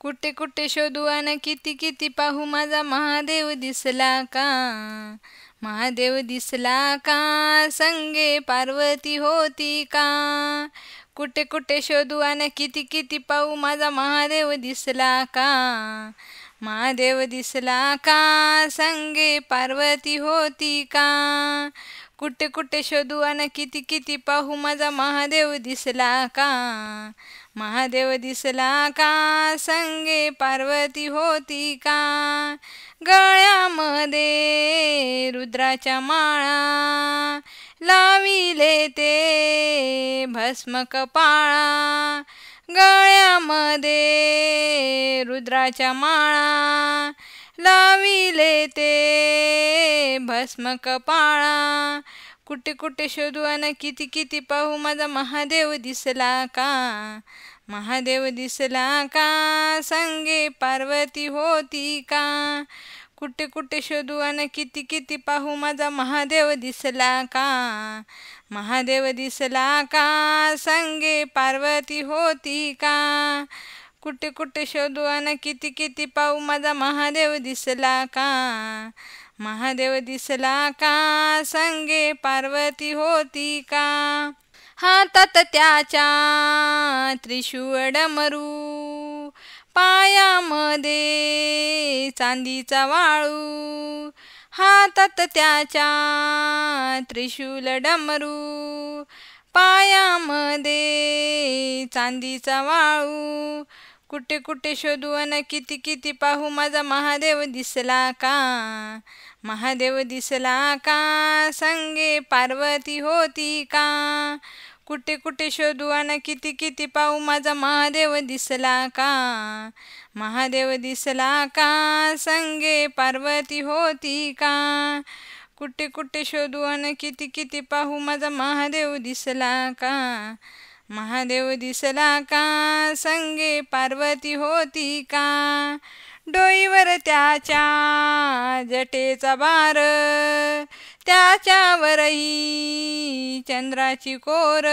कुठे कुठे शोधू अन किती किती पाहू माझा महादेव दिसला का. महादेव दिसला का संगे पार्वती होती का. कुठे कुठे शोधू अन किती किती पाहू माझा महादेव दिसला का. महादेव दिसला का संगे पार्वती होती का. कुठे कुठे शोधू अन किती किती पाहू माझा महादेव दिसला का. महादेव दिसला का संगे पार्वती होती का. गळ्यामध्ये रुद्राच्या माळा लाविले ते भस्म कपाळा. गळ्यामध्ये रुद्राच्या माळा लाविले ते भस्म कपाळा. कुठे कुठे शोधू अन किती किती पाहू माझा महादेव दिसला का. महादेव दिसला का संगे पार्वती होती का. कुठे कुठे शोधू अन किती किती पाहू माझा महादेव दिसला का. महादेव दिसला का संगे पार्वती होती का. कुठे कुठे शोधू अन किती किती पाहू माझा महादेव दिसला का. महादेव दिसला का संगे पार्वती होती का. हातात त्याच्या त्रिशूळ डमरू पायामध्ये चांदीचा वाळू. हातात त्याच्या त्रिशूल डमरू पायामध्ये चांदीचा वाळू. कुठे कुठे शोधू अन किती किती पाहू माझा महादेव दिसला का. महादेव दिसला का संगे पार्वती होती का. कुठे कुठे शोधू अन किती किती पाहू माझा महादेव दिसला का. महादेव दिसला का संगे पार्वती होती का. कुठे कुठे शोधू अन किती किती पाहू माझा महादेव दिसला का. महादेव दिसला का संगे पार्वती होती का. डोईवर त्याच्या जटेचा भार त्याच्यावरही चंद्राची कोर.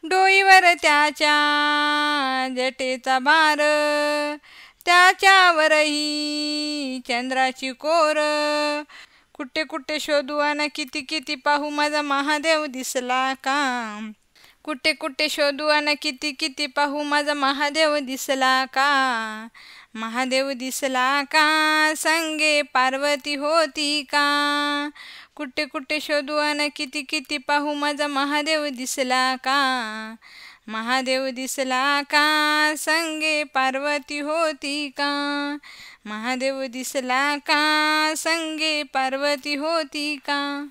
डोईवर त्याच्या जटेचा भार त्याच्यावरही चंद्राची कोर. कुठे कुठे शोधू अन किती किती पाहू माझा महादेव दिसला का. कुठे कुठे शोधू अन किती किती पाहू माझा महादेव दिसला का. महादेव दिसला का संगे पार्वती होती का. कुठे कुठे शोधू अन किती किती पाहू माझा महादेव दिसला का. महादेव दिसला का संगे पार्वती होती का. महादेव दिसला का संगे पार्वती होती का.